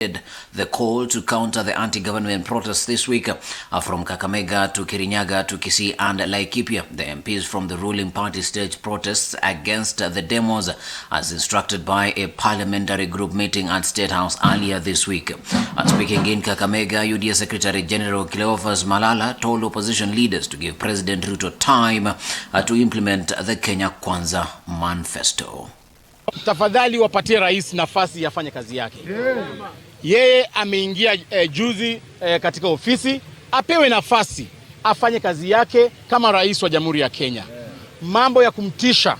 the call to counter the anti-government protests this week from Kakamega to Kirinyaga to Kisii and Laikipia. The MPs from the ruling party staged protests against the demos as instructed by a parliamentary group meeting at State House earlier this week. Speaking in Kakamega, UDA Secretary General Cleophas Malala told opposition leaders to give President Ruto time to implement the Kenya Kwanza manifesto. Tafadhali wapatie rais nafasi afanye kazi yake. Yeye ameingia juzi katika ofisi, apewe nafasi afanye kazi yake kama rais wa Jamhuri ya Kenya. Mambo ya kumtisha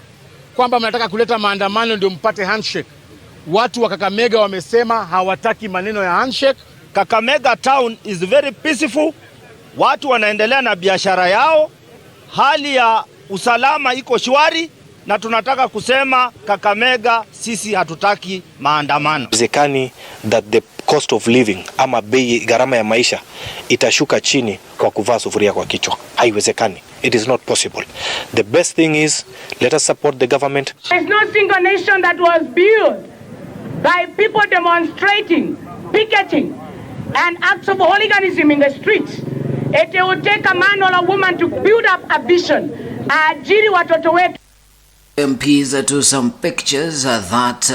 kwamba mnataka kuleta maandamano ndio mpate handshake. Watu wa Kakamega wamesema hawataki maneno ya handshake. Kakamega town is very peaceful. Watu wanaendelea na biashara yao. Hali ya usalama iko shwari. Na tunataka kusema Kakamega sisi hatutaki maandamano. Zekani that the cost of living ama bei gharama ya maisha itashuka chini kwa kuvaa sufuria kwa kichwa. Haiwezekani. It is not possible. The best thing is let us support the government. There is no single nation that was built by people demonstrating, picketing and acts of hooliganism in the streets. It will take a man or a woman to build up a vision. Ajiri watoto wetu. MPs to some pictures that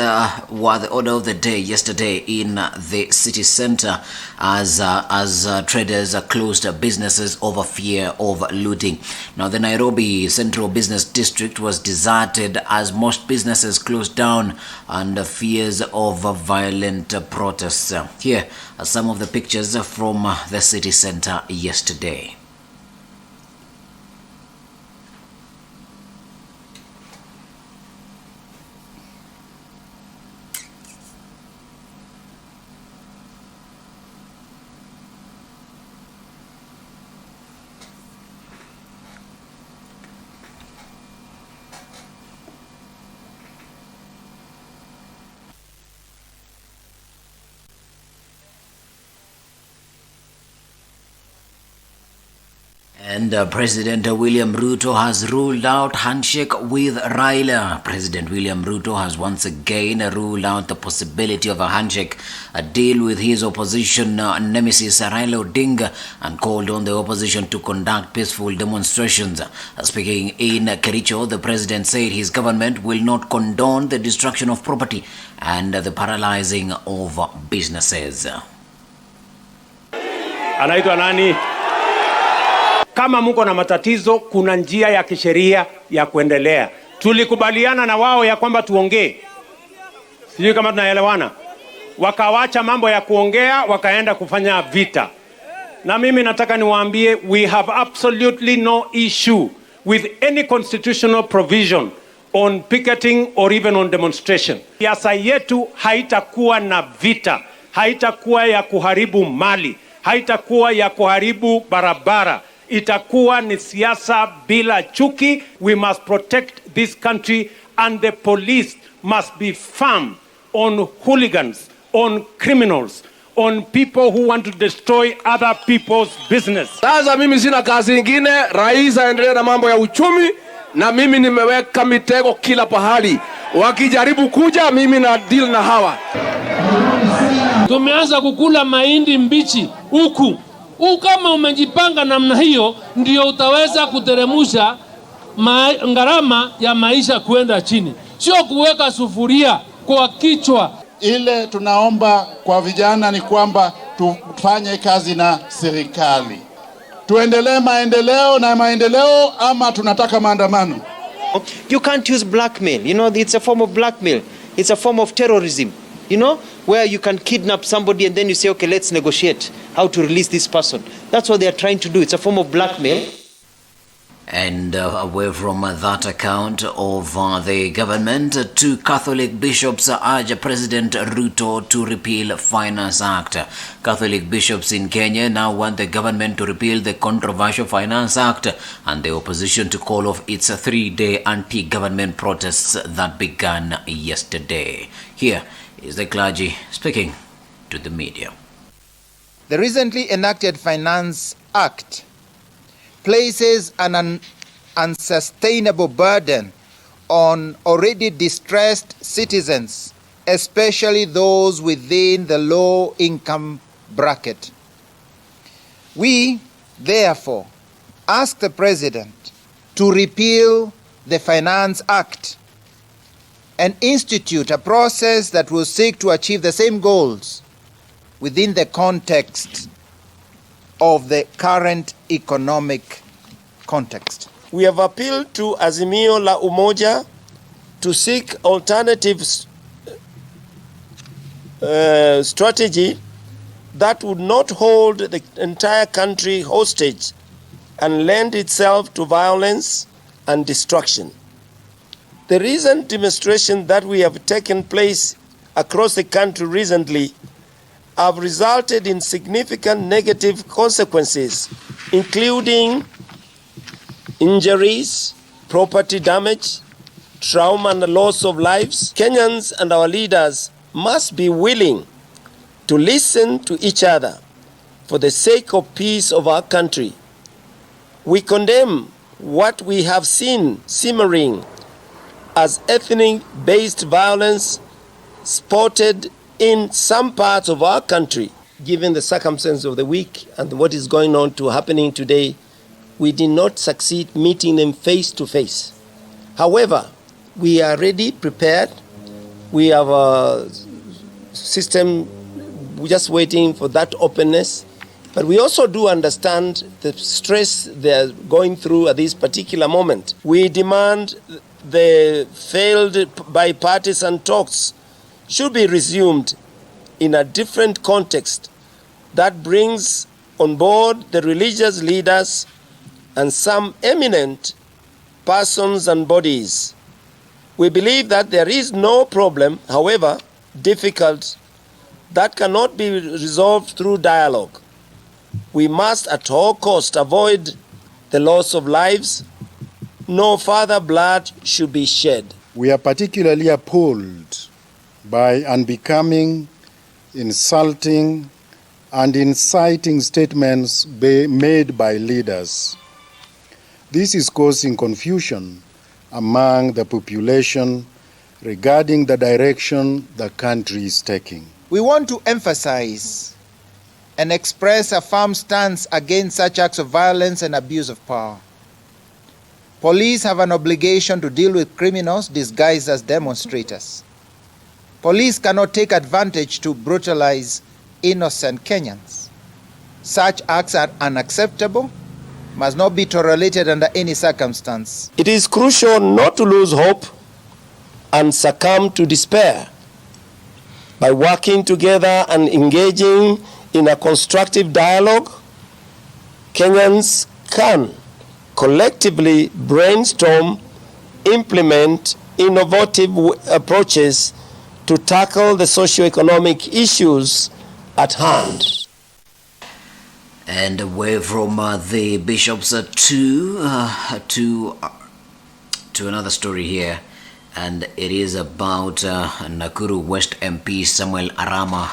were the order of the day yesterday in the city center as traders closed businesses over fear of looting. Now, the Nairobi Central Business District was deserted as most businesses closed down under fears of violent protests. Here are some of the pictures from the city center yesterday. And President William Ruto has ruled out handshake with Raila. President William Ruto has once again ruled out the possibility of a handshake deal with his opposition nemesis Raila Odinga and called on the opposition to conduct peaceful demonstrations. Speaking in Kericho, the president said his government will not condone the destruction of property and the paralyzing of businesses. Anaitwa nani? Kama mko na matatizo, kuna njia ya kisheria ya kuendelea. Tulikubaliana na wao ya kwamba tuongee. Sijui kama tunaelewana. Wakawacha mambo ya kuongea, wakaenda kufanya vita. Na mimi nataka niwaambie, we have absolutely no issue with any constitutional provision on picketing or even on demonstration. Siasa yetu haitakuwa na vita, haitakuwa ya kuharibu mali, haitakuwa ya kuharibu barabara. Itakuwa ni siasa bila chuki. We must protect this country and the police must be firm on hooligans, on criminals, on people who want to destroy other people's business. Sasa mimi sina kazi ingine, rais aendelee na mambo ya uchumi na mimi nimeweka mitego kila pahali. Wakijaribu kuja mimi na deal na hawa. Tumeanza kukula mahindi mbichi huku. Kama umejipanga namna hiyo ndio utaweza kuteremusha gharama ya maisha kwenda chini. Sio kuweka sufuria kwa kichwa. Ile tunaomba kwa vijana ni kwamba tufanye kazi na serikali. Tuendelee maendeleo ama tunataka maandamano. You can't use blackmail. You know, it's a form of blackmail. It's a form of terrorism. You know, where you can kidnap somebody and then you say, okay, let's negotiate how to release this person. That's what they are trying to do. It's a form of blackmail. And away from that account of the government, two Catholic bishops urge President Ruto to repeal Finance Act. Catholic bishops in Kenya now want the government to repeal the controversial Finance Act and the opposition to call off its 3-day anti-government protests that began yesterday. Here is the clergy speaking to the media. The recently enacted Finance Act places an unsustainable burden on already distressed citizens especially those within the low-income bracket. We, therefore, ask the President to repeal the Finance Act and institute a process that will seek to achieve the same goals within the context of the current economic context. We have appealed to Azimio la Umoja to seek alternatives strategy that would not hold the entire country hostage and lend itself to violence and destruction. The recent demonstrations that we have taken place across the country recently have resulted in significant negative consequences, including injuries, property damage, trauma and loss of lives. Kenyans and our leaders must be willing to listen to each other for the sake of peace of our country. We condemn what we have seen simmering as ethnic-based violence spotted in some parts of our country. Given the circumstances of the week and what is going on to happening today, we did not succeed meeting them face to face. However, we are ready, prepared. We have a system, we're just waiting for that openness. But we also do understand the stress they're going through at this particular moment. We demand the failed bipartisan talks should be resumed in a different context that brings on board the religious leaders and some eminent persons and bodies. We believe that there is no problem, however difficult, that cannot be resolved through dialogue. We must at all costs avoid the loss of lives. No further blood should be shed. We are particularly appalled by unbecoming, insulting, and inciting statements made by leaders. This is causing confusion among the population regarding the direction the country is taking. We want to emphasize and express a firm stance against such acts of violence and abuse of power. Police have an obligation to deal with criminals disguised as demonstrators. Police cannot take advantage to brutalize innocent Kenyans. Such acts are unacceptable, must not be tolerated under any circumstance. It is crucial not to lose hope and succumb to despair. By working together and engaging in a constructive dialogue, Kenyans can collectively brainstorm, implement innovative approaches to tackle the socio-economic issues at hand. And away from the bishops to another story here, and it is about Nakuru West MP Samuel Arama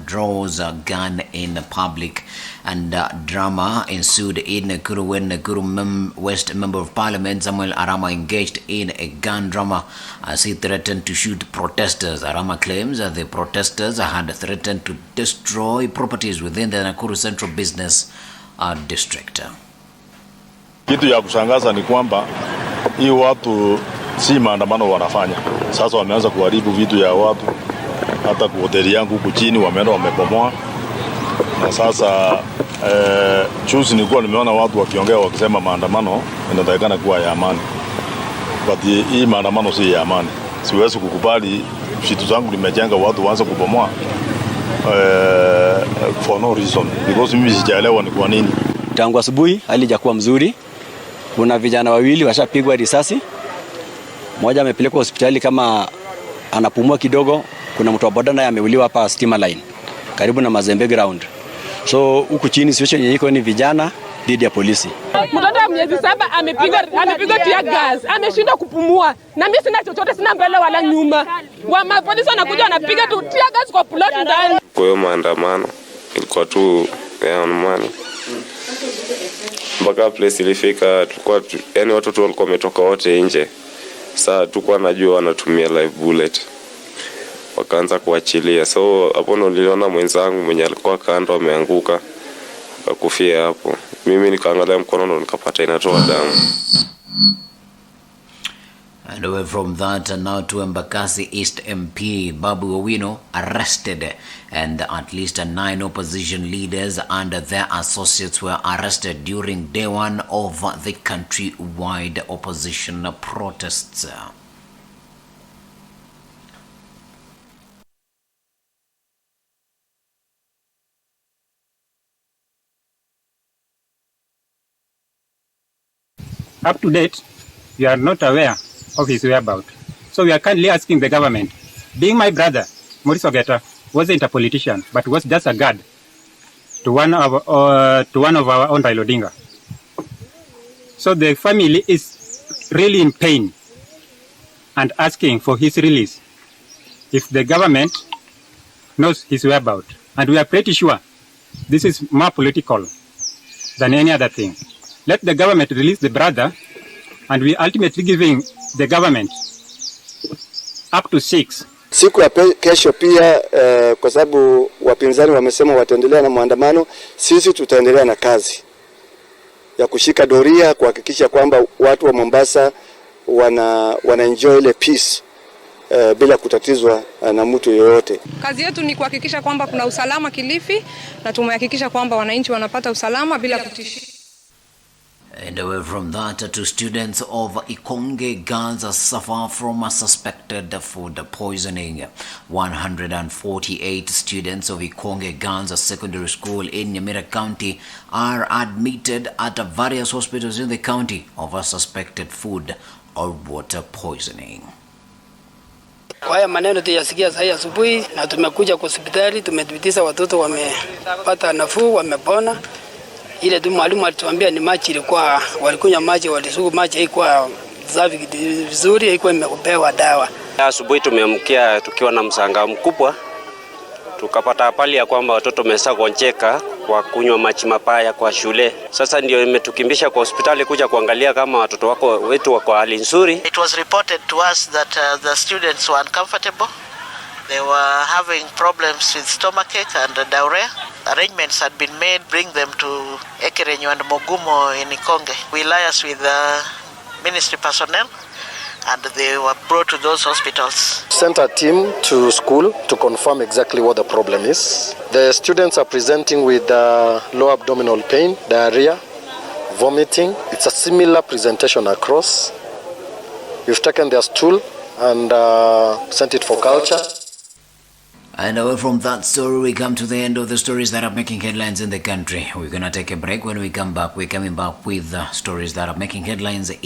draws a gun in public, and drama ensued in Nakuru when Nakuru West Member of Parliament Samuel Arama engaged in a gun drama as he threatened to shoot protesters. Arama claims that the protesters had threatened to destroy properties within the Nakuru Central Business District. Kitu ya kushangaza ni kwamba hii watu si maandamano wanafanya. Sasa wameanza kuharibu vitu ya watu. Hata kwa hoteli yangu huku chini wameenda wamepomoa. Na sasa juzi nilikuwa nimeona watu wakiongea wakisema maandamano inatakikana kuwa ya amani. But hii maandamano si ya amani. Siwezi kukubali vitu zangu nimejenga watu waanze kupomoa for no reason. Because mimi sijaelewa ni kwa nini. Tangu asubuhi hali haijakuwa mzuri. Kuna vijana wawili washapigwa risasi. Mmoja amepelekwa hospitali kama anapumua kidogo. Kuna mtu wa boda naye ameuliwa hapa Stima Line karibu na Mazembe ground. So huku chini situation yenyewe iko ni vijana dhidi ya polisi. Mtoto wa miezi 7 amepigwa tear gas, ameshindwa kupumua. Na mimi sina chochote, sina mbele wala nyuma. Wa polisi wanakuja wanapiga tu tear gas kwa plot ndani. Kwa hiyo maandamano ilikuwa tu ya amani. Mpaka place ilifika tulikuwa yani watoto walikuwa wametoka wote nje. Sasa tulikuwa najua wanatumia live bullet. wakaanza kuachilia. So hapo ndo niliona mwenzangu mwenye alikuwa kando ameanguka akakufia hapo. Mimi nikaangalia mkono ndo nikapata inatoa damu. And away from that, now to Embakasi East MP Babu Owino arrested, and at least 9 opposition leaders and their associates were arrested during day one of the country-wide opposition protests. Up to date, we are not aware of his whereabouts. So we are kindly asking the government, being my brother, Maurice Ogeta, wasn't a politician, but was just a guard to one of our own Raila Odinga. So the family is really in pain and asking for his release. If the government knows his whereabouts, and we are pretty sure this is more political than any other thing. Let the government release the brother, and we ultimately giving the government up to 6. Siku ya kesho pia kwa sababu wapinzani wamesema wataendelea na maandamano, sisi tutaendelea na kazi ya kushika doria kuhakikisha kwamba watu wa Mombasa wana enjoy ile peace bila kutatizwa na mtu yoyote. Kazi yetu ni kuhakikisha kwamba kuna usalama Kilifi, na tumehakikisha kwamba wananchi wanapata usalama bila kutishia. And away from that, 2 students of Ikonge Girls suffer from a suspected food poisoning. 148 students of Ikonge Girls Secondary School in Nyamira County are admitted at various hospitals in the county of a suspected food or water poisoning. Haya maneno tuyasikia sasa asubuhi, na tumekuja kwa hospitali, tumethibitisha watoto wamepata nafuu, wamepona. Ile tu mwalimu alituambia ni maji ilikuwa walikunywa maji, walisugu maji haikuwa safi vizuri, haikuwa imepewa dawa. Asubuhi tumeamkia tukiwa na msangao mkubwa. Tukapata habari ya kwamba watoto wamesha gonjeka kwa kunywa maji mabaya kwa shule. Sasa ndio imetukimbisha kwa hospitali kuja kuangalia kama watoto wetu wako hali nzuri. It was reported to us that the students were uncomfortable. They were having problems with stomachache and diarrhea. Arrangements had been made bring them to Ekerenyo and Mogumo in Ikonge. We liaised with ministry personnel, and they were brought to those hospitals. Sent a team to school to confirm exactly what the problem is. The students are presenting with low abdominal pain, diarrhea, vomiting. It's a similar presentation across. We've taken their stool and sent it for culture. And away from that story, we come to the end of the stories that are making headlines in the country. We're going to take a break. When we come back, we're coming back with the stories that are making headlines